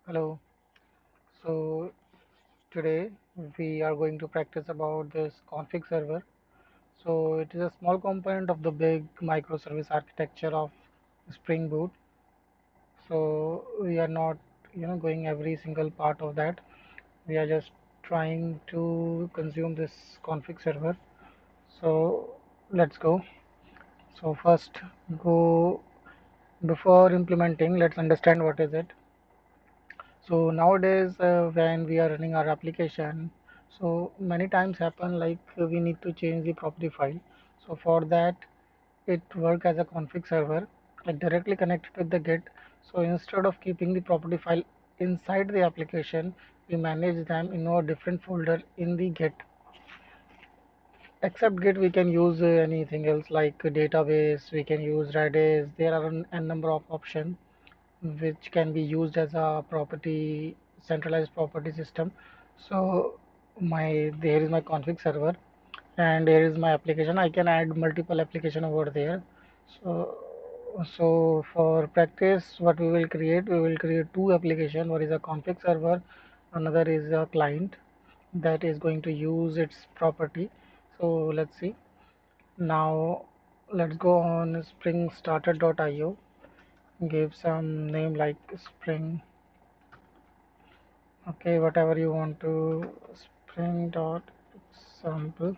Hello. So today we are going to practice about this config server. So it is a small component of the big microservice architecture of Spring Boot. So we are not, going every single part of that. We are just trying to consume this config server. So let's go. So first go before implementing, let's understand what is it. So nowadays, when we are running our application, so many times happen like we need to change the property file. So for that, it work as a config server, like directly connected with the Git. So instead of keeping the property file inside the application, we manage them in a different folder in the Git. Except Git, we can use anything else like a database. We can use Redis. There are a number of options which can be used as a property centralized property system. So my there is my config server and here is my application. I can add multiple application over there. So for practice, what we will create two application. One is a config server, another is a client that is going to use its property. So let's see. Now let's go on spring starter.io, give some name like spring, okay, whatever you want to, spring dot example.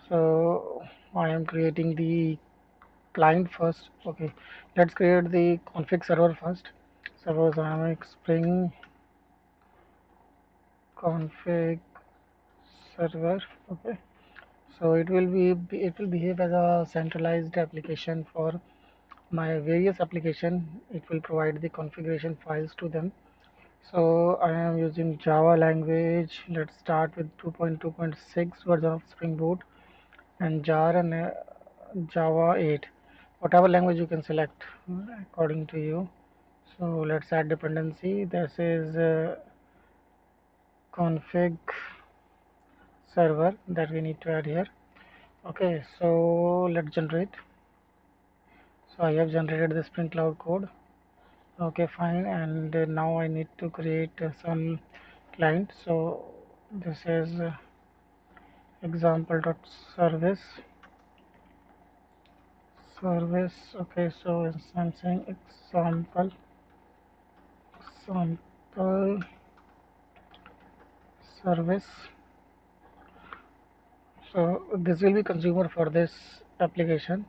So I am creating the client first. Okay, let's create the config server first. Suppose I am spring config server. Okay, so it will behave as a centralized application for my various application. It will provide the configuration files to them. So I am using Java language. Let's start with 2.2.6 version of Spring Boot and jar and Java 8. Whatever language you can select according to you. So let's add dependency. This is config server that we need to add here. Okay, so let's generate. So I have generated the Spring Cloud code. Okay, fine. And now I need to create some client. So this is example.service service. Okay, so I'm saying example service. So this will be consumer for this application.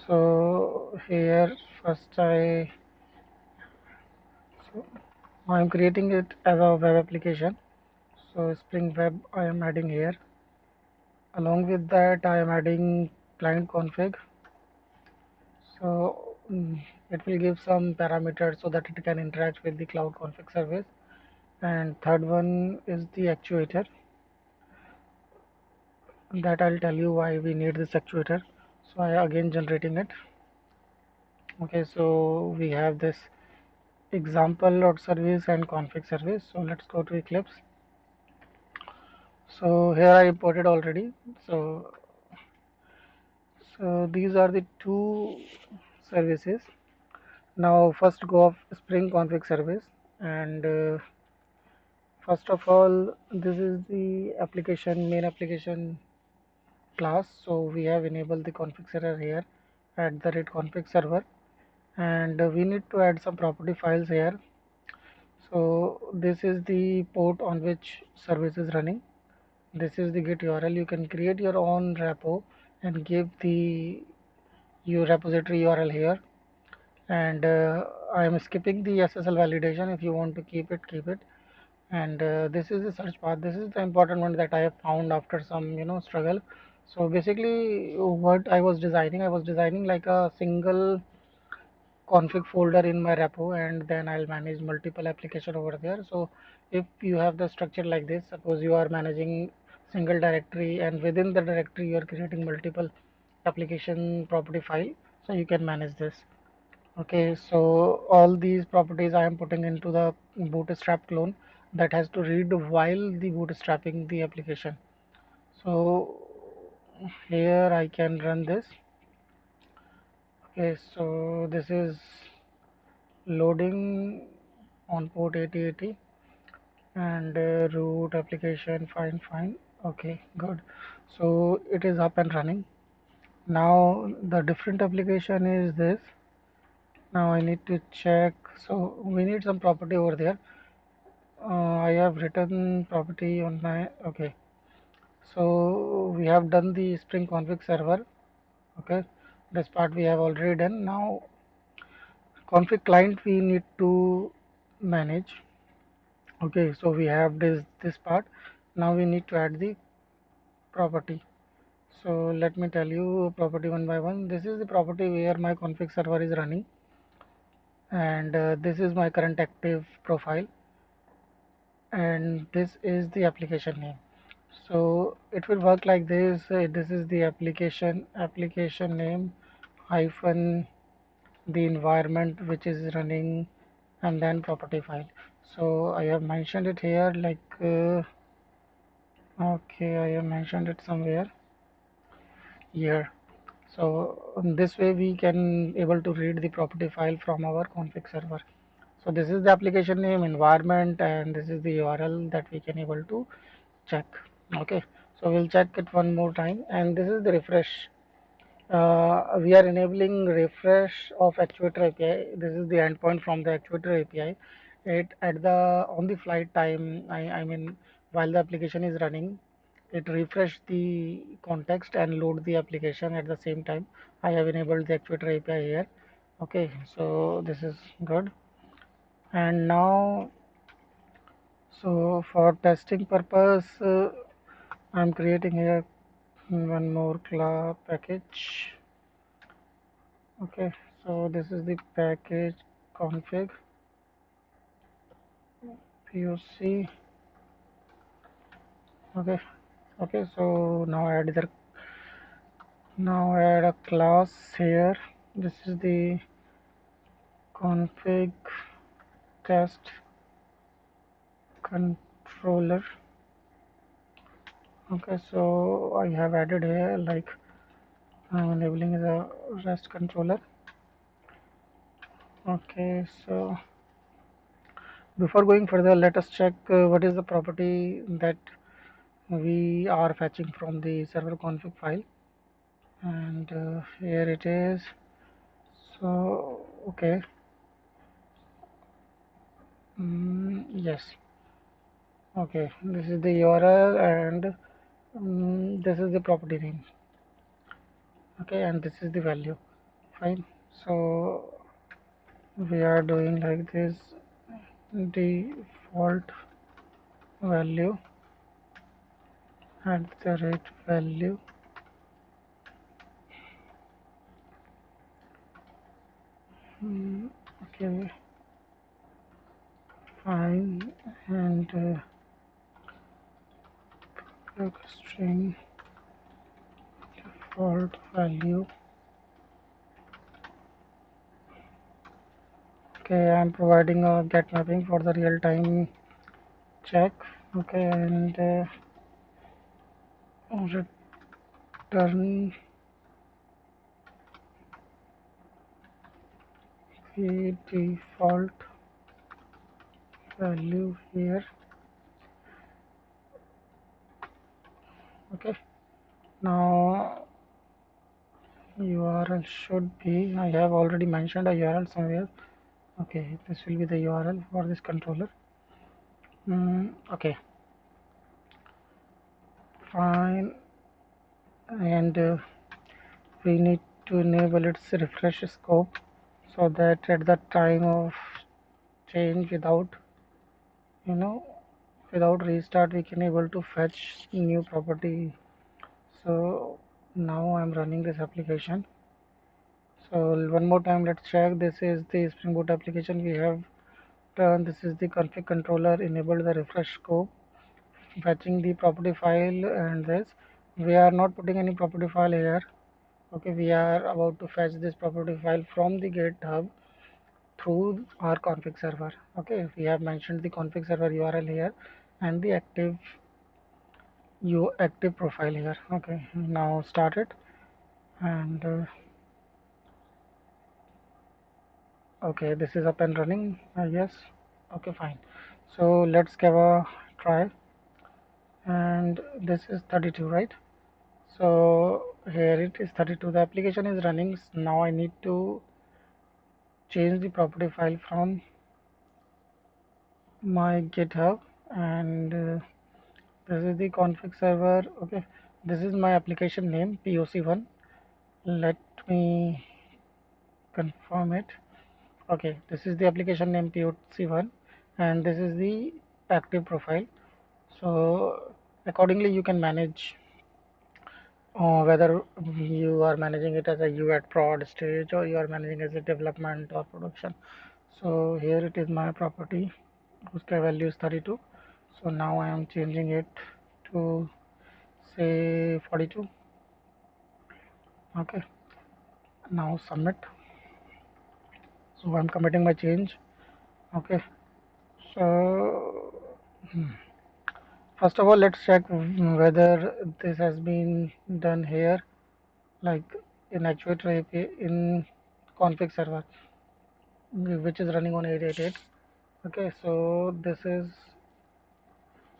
So here first so I am creating it as a web application. So Spring Web I am adding here. Along with that I am adding client config. So it will give some parameters so that it can interact with the cloud config service. And third one is the actuator, that I'll tell you why we need this actuator. So I again generating it. Okay, so we have this example load service and config service. So let's go to Eclipse. So here I imported already. So these are the two services. Now first go of Spring config service, and first of all, this is the application main application class. So we have enabled the config server here at the rate config server, and we need to add some property files here. So this is the port on which service is running. This is the git URL. You can create your own repo and give the your repository URL here. And I am skipping the SSL validation. If you want to keep it, keep it. And this is the search path. This is the important one that I have found after some struggle. So basically what I was designing like a single config folder in my repo, and then I'll manage multiple application over there. So if you have the structure like this, suppose you are managing single directory, and within the directory you are creating multiple application property file, so you can manage this. Okay, so all these properties I am putting into the bootstrap clone that has to read while the bootstrapping the application. So here I can run this. Okay, so this is loading. on port 8080, and root application, fine. Okay, good. So it is up and running. Now the different application is this. Now I need to check. So we need some property over there. I have written property on my, okay. So we have done the Spring config server. Okay, this part we have already done. Now config client we need to manage. Okay, so we have this part. Now we need to add the property. So let me tell you property one by one. This is the property where my config server is running, and this is my current active profile, and this is the application name. So it will work like this. This is the application name hyphen the environment which is running, and then property file. So I have mentioned it here like okay, I have mentioned it somewhere here. So in this way we can able to read the property file from our config server. So this is the application name, environment, and this is the URL that we can able to check. Okay, so we'll check it one more time, and this is the refresh. We are enabling refresh of actuator API. This is the endpoint from the actuator API. It at the on the flight time, I mean while the application is running, it refresh the context and load the application at the same time. I have enabled the actuator API here. Okay, so this is good. And now, so for testing purpose, I'm creating here one more class package. Okay, so this is the package config POC. Okay, okay. So now add a class here. This is the config test controller. Okay, so I have added here like I'm enabling the REST controller. Okay, so before going further, let us check what is the property that we are fetching from the server config file, and here it is. So okay, yes, okay, this is the URL, and this is the property name. Okay, and this is the value. Fine. So we are doing like this: default value at the rate value. Okay, fine, and string default value. Okay, I'm providing a get mapping for the real time check. Okay, and return the default value here. Okay, now URL should be, I have already mentioned a URL somewhere. Okay, this will be the URL for this controller. Okay, fine, and we need to enable its refresh scope so that at the time of change you know without restart we can able to fetch new property. So now I'm running this application. So one more time, let's check. This is the Spring Boot application we have done. This is the config controller, enabled the refresh scope, fetching the property file, and this. We are not putting any property file here. Okay, we are about to fetch this property file from the GitHub through our config server. Okay, we have mentioned the config server URL here and the active profile here. Okay, now start it, and okay, this is up and running. Yes. Okay, fine. So let's give a try. And this is 32, right? So here it is 32. The application is running. Now I need to change the property file from my GitHub, and this is the config server. Okay, this is my application name POC1. Let me confirm it. Okay, this is the application name POC1, and this is the active profile. So accordingly you can manage whether you are managing it as a U at prod stage or you are managing as a development or production. So here it is my property whose value is 32. So now I am changing it to say 42. Okay, now submit. So I'm committing my change. Okay, so first of all let's check whether this has been done here, like in actuator API in config server, which is running on 888. Okay, so this is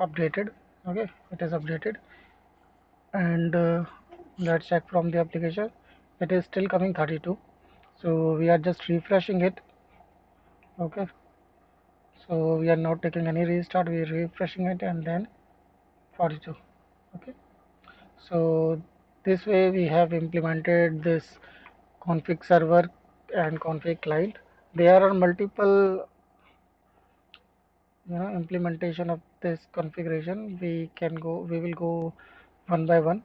updated. Okay, it is updated, and let's check from the application. It is still coming 32, so we are just refreshing it. Okay, so we are not taking any restart, we are refreshing it, and then 42. Okay, so this way we have implemented this config server and config client. There are multiple implementation of this configuration. We will go one by one.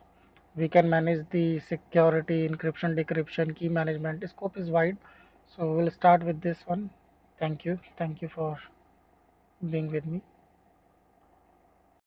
We can manage the security, encryption, decryption, key management. The scope is wide, so we'll start with this one. Thank you for being with me.